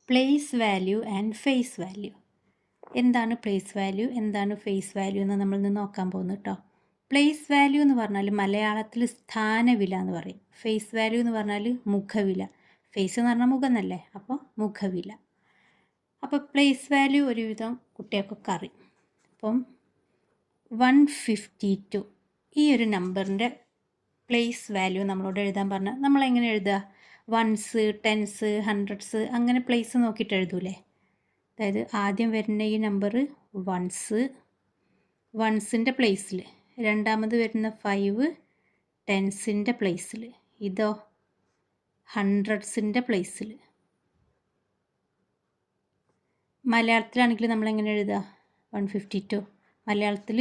Place value and face value. എന്താണ് place value, എന്താണ് face value എന്ന് നമ്മളിന്ന് നോക്കാൻ പോകുന്നു കേട്ടോ. പ്ലേസ് വാല്യൂ എന്ന് പറഞ്ഞാൽ മലയാളത്തിൽ സ്ഥാനവില എന്ന് പറയും. ഫേസ് വാല്യൂ എന്ന് പറഞ്ഞാൽ മുഖവില. ഫേസ് എന്ന് പറഞ്ഞാൽ മുഖം എന്നല്ലേ, അപ്പോൾ മുഖവില. അപ്പോൾ പ്ലേസ് വാല്യൂ ഒരുവിധം കുട്ടികൾക്കൊക്കെ അറിയും. അപ്പം 152 ഈ ഒരു നമ്പറിൻ്റെ പ്ലേസ് വാല്യൂ നമ്മളോട് എഴുതാൻ പറഞ്ഞാൽ നമ്മളെങ്ങനെ എഴുതുക? വൺസ്, ടെൻസ്, ഹൺഡ്രഡ്സ് അങ്ങനെ പ്ലേസ് നോക്കിയിട്ട് എഴുതൂലേ? അതായത് ആദ്യം വരുന്ന ഈ നമ്പർ വൺസിൻ്റെ പ്ലേസിൽ, രണ്ടാമത് വരുന്ന 5 ടെൻസിൻ്റെ പ്ലേസിൽ, ഇതോ ഹൺഡ്രഡ്സിൻ്റെ പ്ലേസിൽ. മലയാളത്തിലാണെങ്കിൽ നമ്മളെങ്ങനെ എഴുതുക? 152 മലയാളത്തിൽ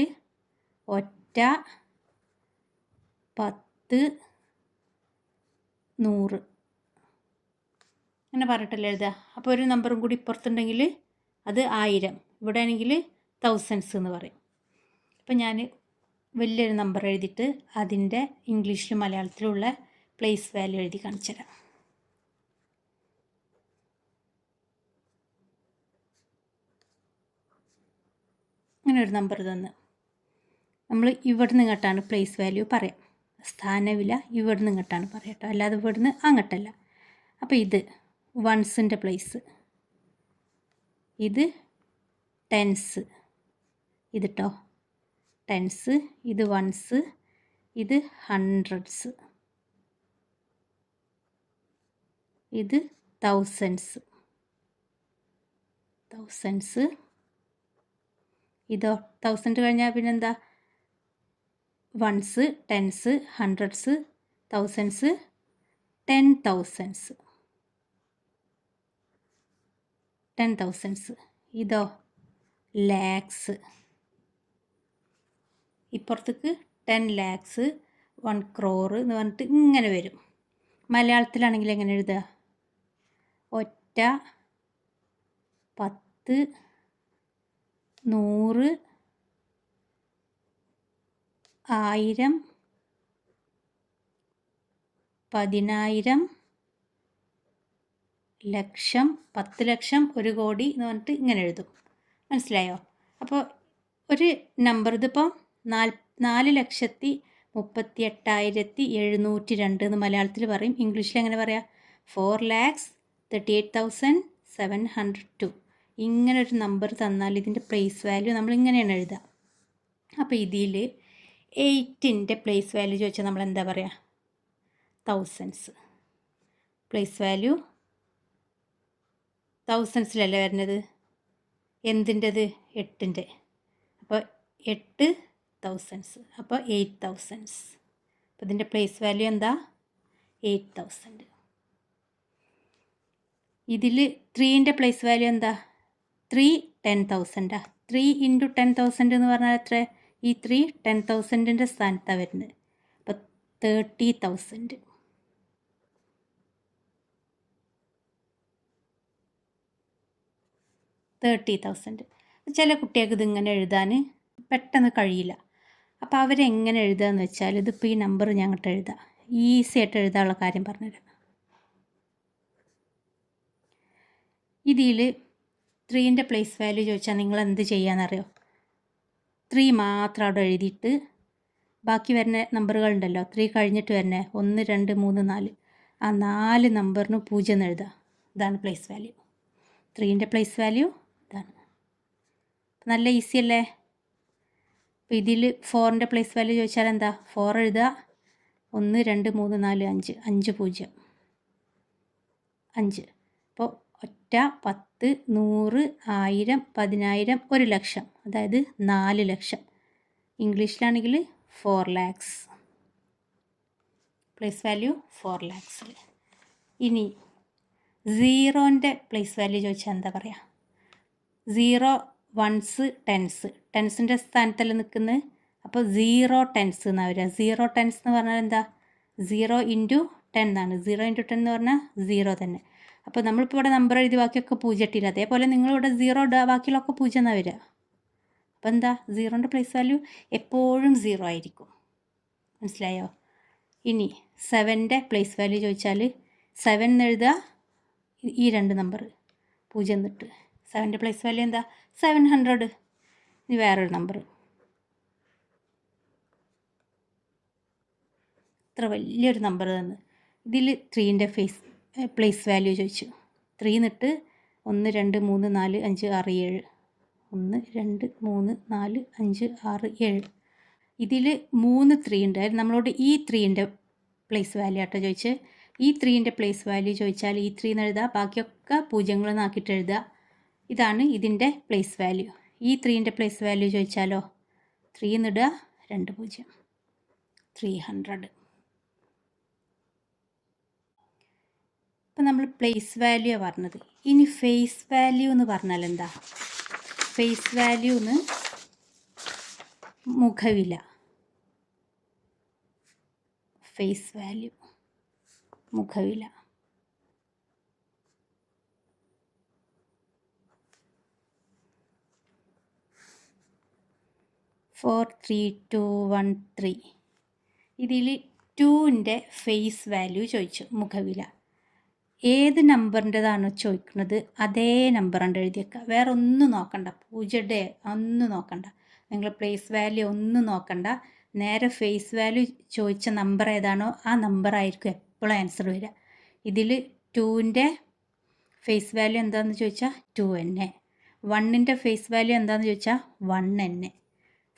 ഒറ്റ, 10, 100 അങ്ങനെ പറഞ്ഞിട്ടല്ലേ എഴുതുക. അപ്പോൾ ഒരു നമ്പറും കൂടി ഇപ്പുറത്തുണ്ടെങ്കിൽ അത് 1000, ഇവിടെ ആണെങ്കിൽ തൗസൻഡ്സ് എന്ന് പറയും. അപ്പോൾ ഞാൻ വലിയൊരു നമ്പർ എഴുതിയിട്ട് അതിൻ്റെ ഇംഗ്ലീഷിലും മലയാളത്തിലുള്ള പ്ലേസ് വാല്യൂ എഴുതി കാണിച്ചു തരാം. അങ്ങനെ ഒരു നമ്പർ തന്ന് നമ്മൾ ഇവിടുന്ന് ഇങ്ങോട്ടാണ് പ്ലേസ് വാല്യൂ പറയാം. സ്ഥാനവില ഇവിടുന്ന് ഇങ്ങോട്ടാണ് പറയാം കേട്ടോ, അല്ലാതെ ഇവിടുന്ന് അങ്ങോട്ടല്ല. അപ്പോൾ ഇത് വൺസിൻ്റെ പ്ലേസ്, ഇത് ടെൻസ്, ഇത് കേട്ടോ ടെൻസ്, ഇത് വൺസ്, ഇത് ഹൺഡ്രഡ്സ്, ഇത് തൗസൻഡ്സ്, ഇതോ തൗസൻഡ് കഴിഞ്ഞാൽ പിന്നെന്താ? Ones, tens, hundreds, thousands, 10,000s. ഇതോ ലാക്സ്. ഇപ്പുറത്തേക്ക് 10 lakhs, 1 crore എന്ന് പറഞ്ഞിട്ട് ഇങ്ങനെ വരും. മലയാളത്തിലാണെങ്കിൽ എങ്ങനെ എഴുതുക? ഒറ്റ, 10, 100, 1000, 10,000, ലക്ഷം, 10 ലക്ഷം, 1 കോടി എന്ന് പറഞ്ഞിട്ട് ഇങ്ങനെ എഴുതും. മനസ്സിലായോ? അപ്പോൾ ഒരു നമ്പർ ഇതിപ്പോൾ 4,38,702 എന്ന് മലയാളത്തിൽ പറയും. ഇംഗ്ലീഷിൽ എങ്ങനെ പറയാം? 4,38,702. ഇങ്ങനെ ഒരു നമ്പർ തന്നാൽ ഇതിൻ്റെ പ്ലേസ് വാല്യൂ നമ്മൾ ഇങ്ങനെയാണ് എഴുതുക. അപ്പോൾ ഇതിൽ 8ൻ്റെ പ്ലേസ് വാല്യൂ ചോദിച്ചാൽ നമ്മൾ എന്താ പറയുക? തൗസൻഡ്സ്. പ്ലേസ് വാല്യൂ തൗസൻഡ്സിലല്ലേ വരുന്നത്? എന്തിൻ്റെത്? 8ൻ്റെ. അപ്പോൾ 8,000s, അപ്പോൾ 8,000s. അപ്പോൾ ഇതിൻ്റെ പ്ലേസ് വാല്യൂ എന്താ? 8,000. ഇതിൽ 3ൻ്റെ പ്ലേസ് വാല്യൂ എന്താ? 3 10,000. 3 × 10,000 എന്ന് പറഞ്ഞാൽ എത്ര? ഈ 3 10,000ൻ്റെ സ്ഥാനത്താണ് വരുന്നത്. അപ്പോൾ 30,000. ചില കുട്ടികൾക്ക് ഇതിങ്ങനെ എഴുതാൻ പെട്ടെന്ന് കഴിയില്ല. അപ്പോൾ അവരെങ്ങനെ എഴുതുക എന്ന് വെച്ചാൽ, ഇതിപ്പോൾ ഈ നമ്പർ ഞങ്ങട്ട് എഴുതാം. ഈസി ആയിട്ട് എഴുതാനുള്ള കാര്യം പറഞ്ഞുതരാം. ഇതിൽ 3ൻ്റെ പ്ലേസ് വാല്യൂ ചോദിച്ചാൽ നിങ്ങൾ എന്ത് ചെയ്യാമെന്നറിയോ? 3 മാത്രം അവിടെ എഴുതിയിട്ട് ബാക്കി വരുന്ന നമ്പറുകളുണ്ടല്ലോ, 3 കഴിഞ്ഞിട്ട് വരുന്ന 1, 2, 3, 4, ആ 4 നമ്പറിന് 0 എന്ന് എഴുതുക. ഇതാണ് പ്ലേസ് വാല്യൂ. 3ൻ്റെ പ്ലേസ് വാല്യൂ ഇതാണ്. നല്ല ഈസി അല്ലേ? അപ്പോൾ ഇതിൽ 4ൻ്റെ പ്ലേസ് വാല്യൂ ചോദിച്ചാൽ എന്താ? 4 എഴുതുക. 1, 2, 3, 4, 5, 5, 0, 5. അപ്പോൾ ഒറ്റ, 10, 100, 1000, 10,000, 1 ലക്ഷം, അതായത് 4 ലക്ഷം. ഇംഗ്ലീഷിലാണെങ്കിൽ 4 lakhs. Place value 4 lakhs. ഇനി 0ൻ്റെ പ്ലേസ് വാല്യൂ ചോദിച്ചാൽ എന്താ പറയുക? 0 വൺസ്, ടെൻസിൻ്റെ സ്ഥാനത്തല്ലേ നിൽക്കുന്നത്. അപ്പോൾ 0 tens എന്നാണ് വരിക. 0 tens എന്ന് പറഞ്ഞാൽ എന്താ? 0 × 10 എന്നാണ്. 0 × 10 എന്ന് പറഞ്ഞാൽ 0 തന്നെ. അപ്പോൾ നമ്മളിപ്പോൾ ഇവിടെ നമ്പർ എഴുതി ബാക്കിയൊക്കെ 0 ഇട്ടില്ല. അതേപോലെ നിങ്ങളിവിടെ 0 ഇടുക, ബാക്കിയുള്ളതൊക്കെ 0 എന്നാണ് വരിക. അപ്പോൾ എന്താ? 0ൻ്റെ പ്ലേസ് വാല്യൂ എപ്പോഴും 0 ആയിരിക്കും. മനസ്സിലായോ? ഇനി 7ൻ്റെ പ്ലേസ് വാല്യൂ ചോദിച്ചാൽ 7 എന്ന് എഴുതുക. ഈ 2 നമ്പർ 0 എന്നിട്ട് 7ൻ്റെ പ്ലേസ് വാല്യൂ എന്താ 700. ഇനി വേറൊരു നമ്പർ, ഇത്ര വലിയൊരു നമ്പർ തന്നു. ഇതിൽ 3ൻ്റെ പ്ലേസ് വാല്യൂ ചോദിച്ചു. 3 എന്നിട്ട് 1 2 3 4 5 6 7 1 2 3 4 5 6 7. ഇതിൽ 3 3 ഉണ്ട്. അതായത് നമ്മളോട് ഈ 3ൻ്റെ പ്ലേസ് വാല്യൂ ആട്ടോ ചോദിച്ച്. ഈ 3ൻ്റെ പ്ലേസ് വാല്യൂ ചോദിച്ചാൽ ഈ 3 എന്ന് എഴുതുക, ബാക്കിയൊക്കെ പൂജ്യങ്ങൾ നാക്കിയിട്ട് എഴുതുക. ഇതാണ് ഇതിൻ്റെ പ്ലേസ് വാല്യൂ. ഈ 3ൻ്റെ പ്ലേസ് വാല്യൂ ചോദിച്ചാലോ 3 എന്നിടുക 2 0 300. ഇപ്പം നമ്മൾ പ്ലേസ് വാല്യൂ പറഞ്ഞത്. ഇനി ഫേസ് വാല്യൂ എന്ന് പറഞ്ഞാൽ എന്താ? ഫേസ് വാല്യൂ എന്ന് മുഖവില. ഫേസ് വാല്യൂ മുഖവില. ഫോർ 3 2 1 3. ഇതിൽ 2ൻ്റെ ഫേസ് വാല്യൂ ചോദിച്ചു, മുഖവില. ഏത് നമ്പറിൻ്റെതാണോ ചോദിക്കുന്നത് അതേ നമ്പർ ഉണ്ട് എഴുതിയേക്കുക. വേറെ ഒന്നും നോക്കണ്ട, 0 ഒന്നും നോക്കണ്ട, നിങ്ങൾ പ്ലേസ് വാല്യൂ ഒന്നും നോക്കണ്ട. നേരെ ഫേസ് വാല്യൂ ചോദിച്ച നമ്പർ ഏതാണോ ആ നമ്പർ ആയിരിക്കും എപ്പോഴും ആൻസർ വരിക. ഇതിൽ 2ൻ്റെ ഫേസ് വാല്യൂ എന്താണെന്ന് ചോദിച്ചാൽ 2 തന്നെ. 1ൻ്റെ ഫേസ് വാല്യൂ എന്താണെന്ന് ചോദിച്ചാൽ 1 തന്നെ.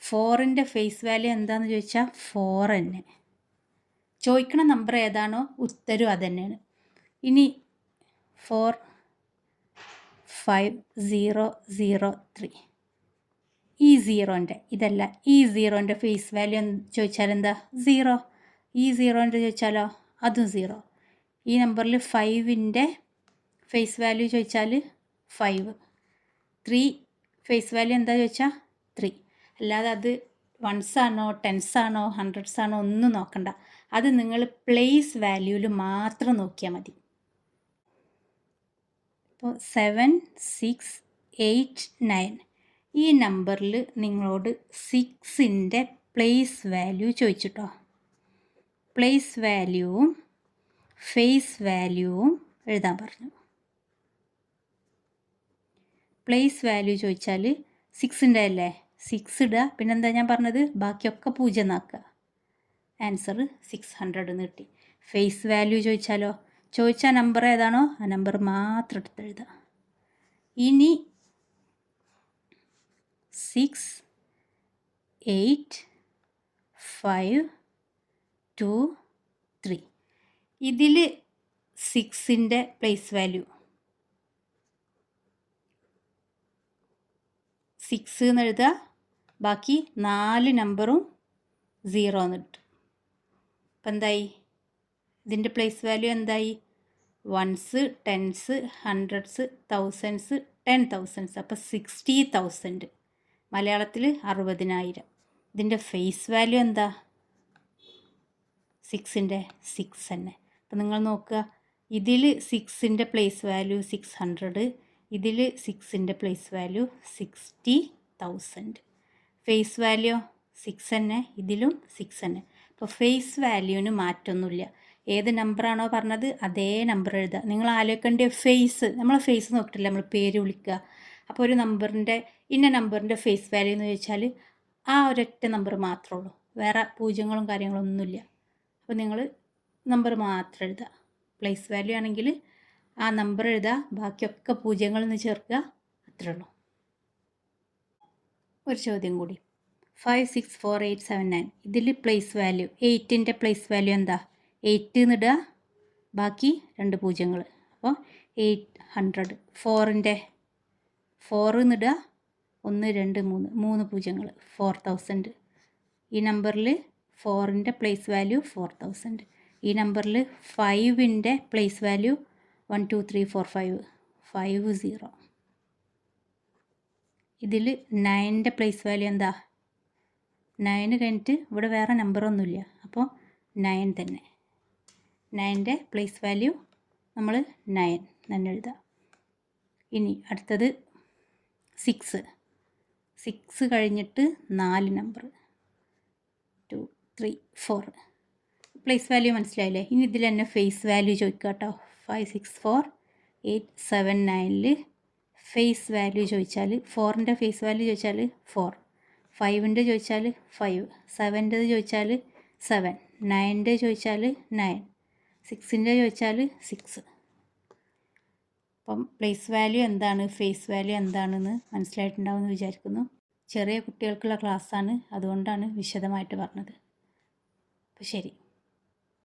4ൻ്റെ ഫേസ് വാല്യൂ എന്താണെന്ന് ചോദിച്ചാൽ 4 തന്നെ. ചോദിക്കണ നമ്പർ ഏതാണോ ഉത്തരം അത് തന്നെയാണ്. ഇനി 4 5 0 0 3. ഈ 0ൻ്റെ ഇതല്ല, ഈ 0ൻ്റെ ഫേസ് വാല്യൂ ചോദിച്ചാൽ എന്താ 0. ഈ 0ൻ്റെ ചോദിച്ചാലോ അതും 0. ഈ നമ്പറിൽ 5ൻ്റെ ഫേസ് വാല്യൂ ചോദിച്ചാൽ 5. 3 ഫേസ് വാല്യൂ എന്താ ചോദിച്ചാൽ 3. അല്ലാതെ അത് 1s ആണോ 10s ആണോ 100s ആണോ ഒന്നും നോക്കണ്ട. അത് നിങ്ങൾ പ്ലേസ് വാല്യൂവിൽ മാത്രം നോക്കിയാൽ മതി. ഇപ്പോൾ 7 6 8 9 ഈ നമ്പറിൽ നിങ്ങളോട് 6ൻ്റെ പ്ലേസ് വാല്യൂ ചോദിച്ചിട്ടോ. പ്ലേസ് വാല്യൂവും ഫേസ് വാല്യൂവും എഴുതാൻ പറഞ്ഞു. പ്ലേസ് വാല്യൂ ചോദിച്ചാൽ 6ൻ്റെ അല്ലേ, 6 ഇടുക. പിന്നെന്താ ഞാൻ പറഞ്ഞത്, ബാക്കിയൊക്കെ 0 ആക്കുക. ആൻസർ 600 എന്ന് കിട്ടി. ഫേസ് വാല്യൂ ചോദിച്ചാലോ, ചോദിച്ച നമ്പർ ഏതാണോ ആ നമ്പർ മാത്രം എടുത്ത് എഴുതുക. ഇനി 6 8 5 2 3. ഇതിൽ 6ൻ്റെ പ്ലേസ് വാല്യൂ 6 എന്ന് എഴുതുക, ബാക്കി 4 നമ്പറും 0 എന്ന് ഇട്ടു. അപ്പം എന്തായി, ഇതിൻ്റെ പ്ലേസ് വാല്യൂ എന്തായി 1s 10s 100s 1000s 10,000. അപ്പോൾ 60,000. മലയാളത്തിൽ 60,000. ഇതിൻ്റെ ഫേസ് വാല്യൂ എന്താ 6ൻ്റെ 6 തന്നെ. അപ്പോൾ നിങ്ങൾ നോക്കുക, ഇതിൽ 6ൻ്റെ പ്ലേസ് വാല്യൂ 600, ഇതിൽ 6ൻ്റെ പ്ലേസ് വാല്യൂ 60,000. ഫേസ് വാല്യൂ 6 തന്നെ, ഇതിലും 6 തന്നെ. അപ്പോൾ ഫേസ് വാല്യൂവിന് മാറ്റമൊന്നുമില്ല. ഏത് നമ്പറാണോ പറഞ്ഞത് അതേ നമ്പർ എഴുതുക. നിങ്ങൾ ആലോചിക്കേണ്ട ഫേസ്, നമ്മളെ ഫേസ് നോക്കിയിട്ടില്ല നമ്മൾ പേര് വിളിക്കുക. അപ്പോൾ ഒരു നമ്പറിൻ്റെ ഇന്ന നമ്പറിൻ്റെ ഫേസ് വാല്യൂ എന്ന് ചോദിച്ചാൽ ആ ഒരൊറ്റ നമ്പർ മാത്രമേ ഉള്ളൂ, വേറെ പൂജ്യങ്ങളും കാര്യങ്ങളൊന്നുമില്ല. അപ്പോൾ നിങ്ങൾ നമ്പർ മാത്രം എഴുതുക. പ്ലേസ് വാല്യൂ ആണെങ്കിൽ ആ നമ്പർ എഴുതുക, ബാക്കിയൊക്കെ പൂജ്യങ്ങളെന്ന് ചേർക്കുക, അത്രേ ഉള്ളൂ. ഒരു ചോദ്യം കൂടി, 5 6 4 8 7 9. ഇതിൽ പ്ലേസ് വാല്യൂ 8ൻ്റെ പ്ലേസ് വാല്യൂ എന്താ 8 എന്നിടുക, ബാക്കി 2 പൂജ്യങ്ങൾ. അപ്പോൾ 800. 4ൻ്റെ 4 എന്നിടുക, 1 2 3 3 പൂജ്യങ്ങൾ, 4000. ഈ നമ്പറിൽ 4ൻ്റെ പ്ലേസ് വാല്യൂ 4000. ഈ നമ്പറിൽ 5ൻ്റെ പ്ലേസ് വാല്യൂ 1 2 3 4 5 50. ഇതിൽ 9ൻ്റെ പ്ലേസ് വാല്യൂ എന്താ 9 കഴിഞ്ഞിട്ട് ഇവിടെ വേറെ നമ്പറൊന്നുമില്ല, അപ്പോൾ 9 തന്നെ. 9ൻ്റെ പ്ലേസ് വാല്യൂ നമ്മൾ 9 തന്നെ എഴുതുക. ഇനി അടുത്തത് 6 കഴിഞ്ഞിട്ട് 4 നമ്പർ 2 3 4. പ്ലേസ് വാല്യൂ മനസ്സിലായില്ലേ? ഇനി ഇതിൽ തന്നെ ഫേസ് വാല്യൂ ചോദിക്കുക കേട്ടോ. 5 6 4 8 7 9 ഫേസ് വാല്യൂ ചോദിച്ചാൽ 4ൻ്റെ ഫേസ് വാല്യൂ ചോദിച്ചാൽ 4, 5ൻ്റെ ചോദിച്ചാൽ 5, 7ൻ്റെ ചോദിച്ചാൽ 7, 9ൻ്റെ ചോദിച്ചാൽ 9, 6ൻ്റെ ചോദിച്ചാൽ 6. അപ്പം പ്ലേസ് വാല്യൂ എന്താണ്, ഫേസ് വാല്യൂ എന്താണെന്ന് മനസ്സിലായിട്ടുണ്ടാവുമെന്ന് വിചാരിക്കുന്നു. ചെറിയ കുട്ടികൾക്കുള്ള ക്ലാസ്സാണ്, അതുകൊണ്ടാണ് വിശദമായിട്ട് പറഞ്ഞത്. അപ്പോൾ ശരി.